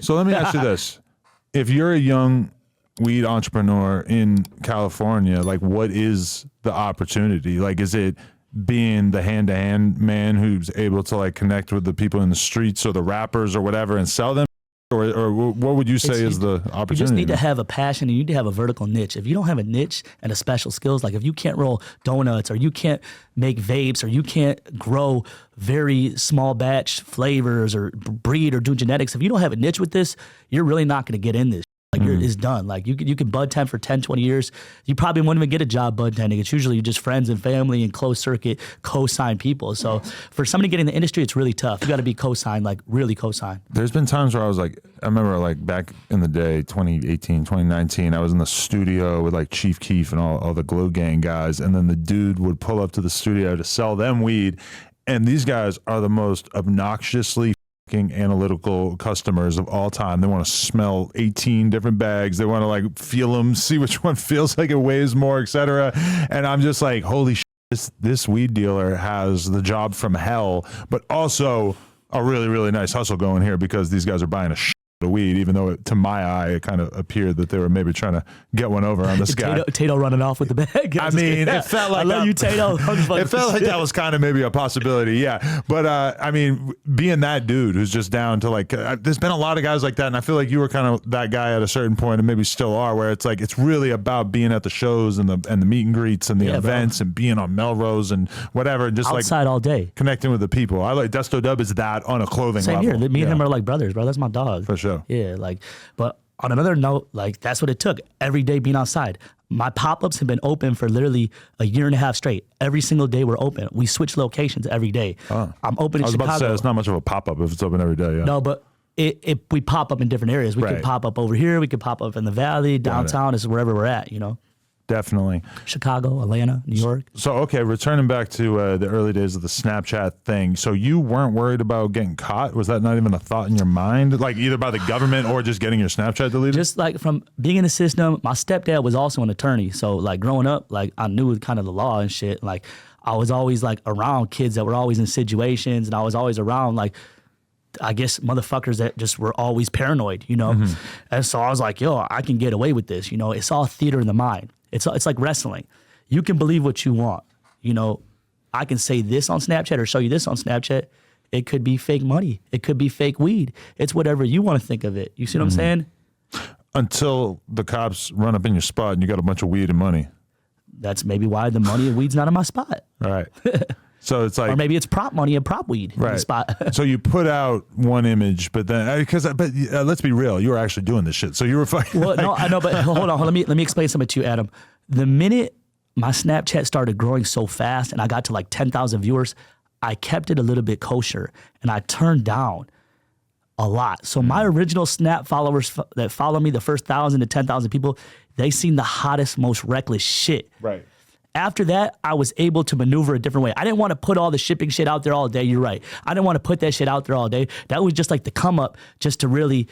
So let me ask you this. If you're a young weed entrepreneur in California, like what is the opportunity? Like, is it being the hand-to-hand man who's able to like connect with the people in the streets or the rappers or whatever and sell them? Or what would you say is the opportunity? You just need to have a passion and you need to have a vertical niche. If you don't have a niche and a special skills, like if you can't roll donuts or you can't make vapes or you can't grow very small batch flavors or breed or do genetics, if you don't have a niche with this, you're really not going to get in this. Like it's done. Like you can bud tend for 10, 20 years. You probably won't even get a job bud tending. It's usually just friends and family and closed circuit co-signed people. So for somebody getting in the industry, it's really tough. You got to be co-signed, like really co-signed. There's been times where I was like, I remember like back in the day, 2018, 2019, I was in the studio with like Chief Keef and all the Glow Gang guys. And then the dude would pull up to the studio to sell them weed. And these guys are the most obnoxiously analytical customers of all time. They want to smell 18 different bags. They want to like feel them, see which one feels like it weighs more, etc. And I'm just like, holy shit, this weed dealer has the job from hell, but also a really, really nice hustle going here because these guys are buying a shit of weed, even though to my eye it kind of appeared that they were maybe trying to get one over on this guy. Tato running off with the bag. I mean, it felt like I love you, Tato. It felt like that was kind of maybe a possibility, yeah. But I mean, being that dude who's just down to like, there's been a lot of guys like that, and I feel like you were kind of that guy at a certain point, and maybe still are, where it's like it's really about being at the shows and the meet and greets and the events and being on Melrose and whatever, and just outside like all day, connecting with the people. I like Desto Dub is that on a clothing Same level. here. Me and him are like brothers, bro. That's my dog. For sure. Yeah, like, but on another note, like that's what it took. Every day being outside. My pop-ups have been open for literally a year and a half straight. Every single day we're open. We switch locations every day. I'm open in Chicago. I was about to say, it's not much of a pop-up if it's open every day, yeah. No, but we pop up in different areas. We can pop up over here. We can pop up in the valley, downtown. This is wherever we're at, you know. Definitely. Chicago, Atlanta, New York. So, okay, returning back to the early days of the Snapchat thing. So you weren't worried about getting caught? Was that not even a thought in your mind? Like either by the government or just getting your Snapchat deleted? Just like from being in the system, my stepdad was also an attorney. So like growing up, like I knew kind of the law and shit. Like I was always like around kids that were always in situations, and I was always around like, I guess motherfuckers that just were always paranoid, you know? And so I was like, yo, I can get away with this. You know, it's all theater in the mind. It's like wrestling. You can believe what you want. You know, I can say this on Snapchat or show you this on Snapchat. It could be fake money. It could be fake weed. It's whatever you want to think of it. You see what I'm saying? Until the cops run up in your spot and you got a bunch of weed and money. That's maybe why the money and weed's not in my spot. All right. So it's like, or maybe it's prop money and prop weed in the spot. So you put out one image, but then let's be real, you were actually doing this shit. So you were fucking. Well, no, I know, but hold on. Let me explain something to you, Adam. The minute my Snapchat started growing so fast and I got to like 10,000 viewers, I kept it a little bit kosher and I turned down a lot. So my original Snap followers that follow me, the first 1,000 to 10,000 people, they seen the hottest, most reckless shit. Right. After that, I was able to maneuver a different way. I didn't want to put all the shipping shit out there all day. You're right. I didn't want to put that shit out there all day. That was just like the come up just to really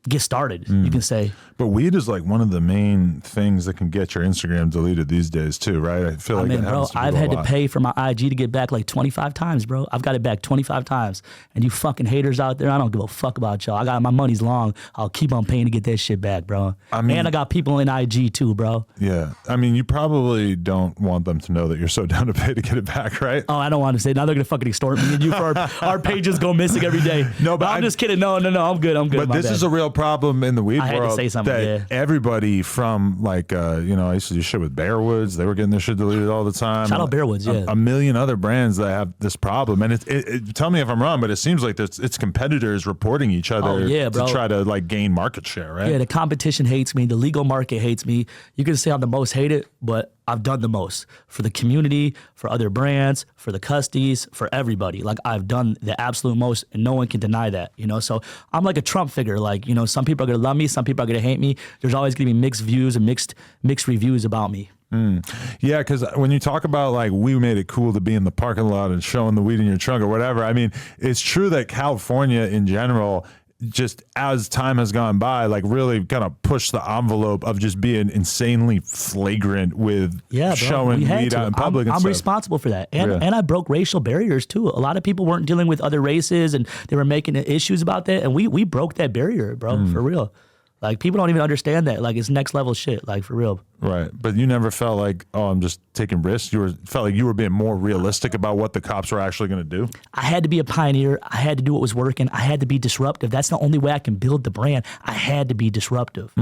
get started, you can say. But weed is like one of the main things that can get your Instagram deleted these days too, right? I feel like bro, I've had to pay for my IG to get back like 25 times, bro. I've got it back 25 times. And you fucking haters out there, I don't give a fuck about y'all. I got my money's long. I'll keep on paying to get that shit back, bro. And I got people in IG too, bro. Yeah. I mean, you probably don't want them to know that you're so down to pay to get it back, right? Oh, I don't want to say. Now they're going to fucking extort me and you for our pages go missing every day. No, but I'm just kidding. No, I'm good. But this is a real problem in the weed world. I had to say something, that everybody from like, I used to do shit with Bearwoods. They were getting their shit deleted all the time. Shout out Bearwoods, yeah. A million other brands that have this problem. And tell me if I'm wrong, but it seems like it's competitors reporting each other to try to like gain market share, right? Yeah, the competition hates me. The legal market hates me. You can say I'm the most hated, but I've done the most for the community, for other brands, for the custies, for everybody. Like I've done the absolute most and no one can deny that, you know? So I'm like a Trump figure. Like, you know, some people are going to love me. Some people are going to hate me. There's always going to be mixed views and mixed reviews about me. Yeah, because when you talk about like we made it cool to be in the parking lot and showing the weed in your trunk or whatever, I mean, it's true that California in general just as time has gone by, like really kind of pushed the envelope of just being insanely flagrant with showing weed out in public. I'm responsible for that. And I broke racial barriers too. A lot of people weren't dealing with other races and they were making issues about that. And we broke that barrier, bro, for real. Like, people don't even understand that. Like, it's next level shit, like, for real. Right. But you never felt like, oh, I'm just taking risks. Felt like you were being more realistic about what the cops were actually going to do. I had to be a pioneer. I had to do what was working. I had to be disruptive. That's the only way I can build the brand. I had to be disruptive.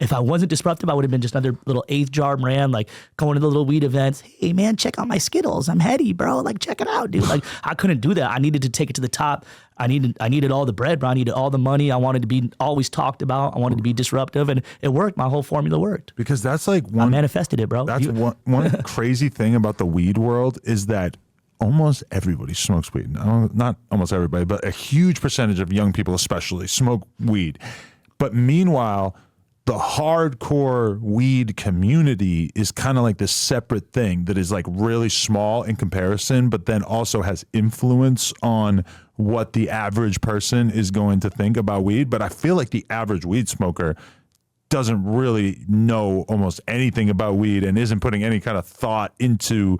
If I wasn't disruptive, I would have been just another little eighth jar brand, like going to the little weed events. Hey, man, check out my Skittles. I'm heady, bro. Like, check it out, dude. Like, I couldn't do that. I needed to take it to the top. I needed all the bread, bro. I needed all the money. I wanted to be always talked about. I wanted to be disruptive, and it worked. My whole formula worked. Because that's like I manifested it, bro. That's one crazy thing about the weed world is that almost everybody smokes weed. Not almost everybody, but a huge percentage of young people especially smoke weed. But meanwhile, the hardcore weed community is kind of like this separate thing that is like really small in comparison, but then also has influence on what the average person is going to think about weed. But I feel like the average weed smoker doesn't really know almost anything about weed and isn't putting any kind of thought into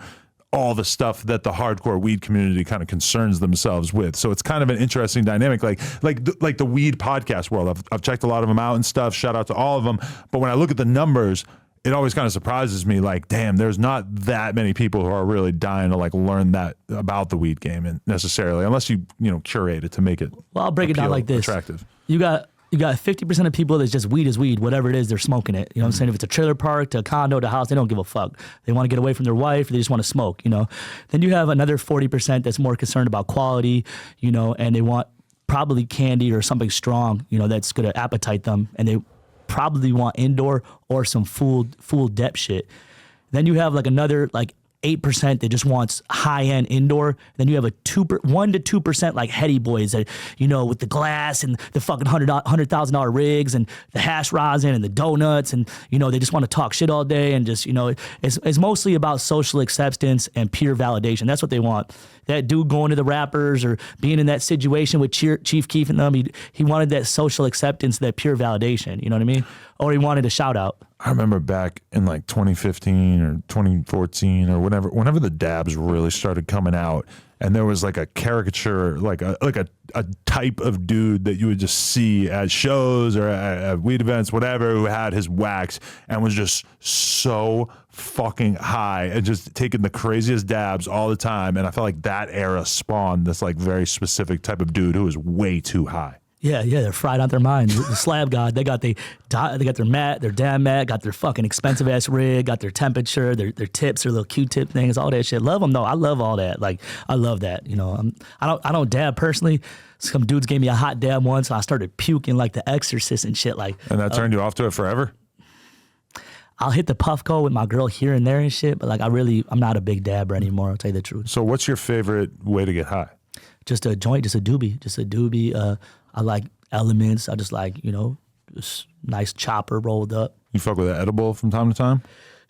all the stuff that the hardcore weed community kind of concerns themselves with. So it's kind of an interesting dynamic, like the weed podcast world. I've checked a lot of them out and stuff. Shout out to all of them. But when I look at the numbers, it always kind of surprises me. Like, damn, there's not that many people who are really dying to like learn that about the weed game and necessarily, unless you curate it to make it. Well, I'll break it down like this. Attractive. You got 50% of people that's just weed is weed. Whatever it is, they're smoking it. You know what I'm saying? If it's a trailer park to a condo to a house, they don't give a fuck. They want to get away from their wife. They just want to smoke, Then you have another 40% that's more concerned about quality, and they want probably candy or something strong, that's going to appetite them. And they probably want indoor or some full depth shit. Then you have like another 8% that just wants high-end indoor. Then you have 1 to 2% like heady boys that, with the glass and the fucking $100,000 rigs and the hash rosin and the donuts and, they just want to talk shit all day and just, it's mostly about social acceptance and peer validation. That's what they want. That dude going to the rappers or being in that situation with Chief Keef and them, he wanted that social acceptance, that peer validation, you know what I mean? Or he wanted a shout out. I remember back in like 2015 or 2014 or whenever the dabs really started coming out, and there was like a caricature, like a type of dude that you would just see at shows or at weed events, whatever, who had his wax and was just so fucking high and just taking the craziest dabs all the time. And I felt like that era spawned this like very specific type of dude who was way too high. Yeah, they're fried out their minds. The slab god, they got their mat, their damn mat, got their fucking expensive ass rig, got their temperature, their tips, their little Q-tip things, all that shit. Love them though. I love all that. Like, I love that. I don't dab personally. Some dudes gave me a hot dab once, and I started puking like The Exorcist and shit. Like, and that turned you off to it forever? I'll hit the Puffco with my girl here and there and shit, but like I'm not a big dabber anymore. I'll tell you the truth. So what's your favorite way to get high? Just a joint, just a doobie. I like elements. I just like, just nice chopper rolled up. You fuck with an edible from time to time?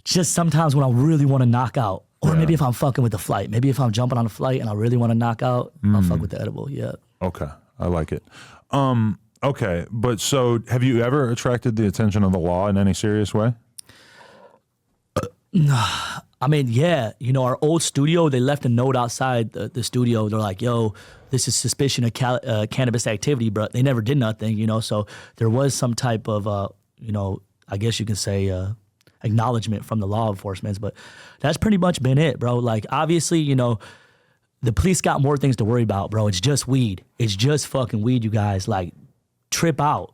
Just sometimes when I really want to knock out. Or maybe if I'm fucking with the flight. Maybe if I'm jumping on a flight and I really want to knock out, I'll fuck with the edible, yeah. Okay, I like it. Okay, but so have you ever attracted the attention of the law in any serious way? I mean, yeah. Our old studio, they left a note outside the studio. They're like, yo, this is suspicion of cannabis activity, but they never did nothing, So there was some type of, I guess you can say acknowledgement from the law enforcement. But that's pretty much been it, bro. Like, obviously, the police got more things to worry about, bro. It's just weed. It's just fucking weed, you guys. Like, trip out,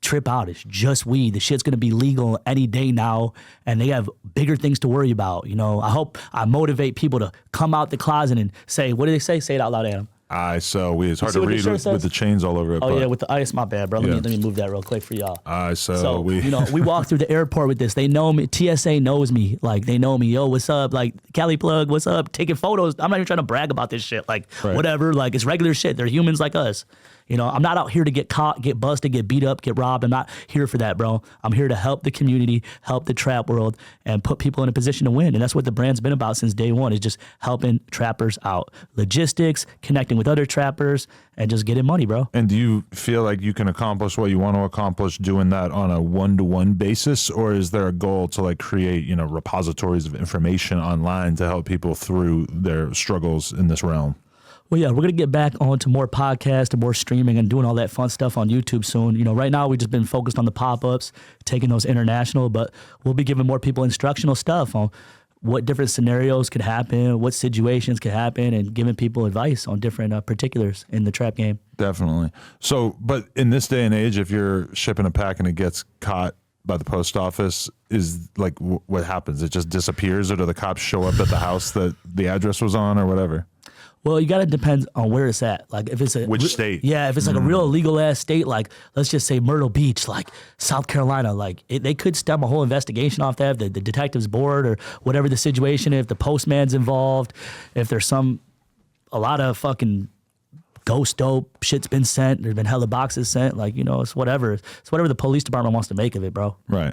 Trip out. It's just weed. The shit's gonna be legal any day now, and they have bigger things to worry about. I hope I motivate people to come out the closet and say, what do they say? Say it out loud, Adam. I so weed. It's hard to read with the chains all over it. Oh yeah, with the ice. My bad, bro. Let me move that real quick for y'all. So we walk through the airport with this. They know me. TSA knows me. Like, they know me. Yo, what's up? Like, Cali plug. What's up? Taking photos. I'm not even trying to brag about this shit. Like, whatever. Like, it's regular shit. They're humans like us. I'm not out here to get caught, get busted, get beat up, get robbed. I'm not here for that, bro. I'm here to help the community, help the trap world, and put people in a position to win. And that's what the brand's been about since day one, is just helping trappers out. Logistics, connecting with with other trappers and just getting money, bro. And do you feel like you can accomplish what you want to accomplish doing that on a one-to-one basis, or is there a goal to like create, you know, repositories of information online to help people through their struggles in this realm? Well, yeah, we're going to get back onto more podcasts and more streaming and doing all that fun stuff on YouTube soon. You know, right now we've just been focused on the pop-ups, taking those international, but we'll be giving more people instructional stuff on what different scenarios could happen, what situations could happen, and giving people advice on different particulars in the trap game. Definitely. So, but in this day and age, if you're shipping a pack and it gets caught by the post office, is like what happens? It just disappears, or do the cops show up at the house that the address was on, or whatever? Well, you got to depend on where it's at. Like if it's Which state? Yeah, if it's like a real illegal ass state, like let's just say Myrtle Beach, like South Carolina, like they could stem a whole investigation off that. If the detective's board or whatever the situation, if the postman's involved, if there's a lot of fucking ghost dope shit's been sent, there's been hella boxes sent, like, you know, it's whatever the police department wants to make of it, bro. Right.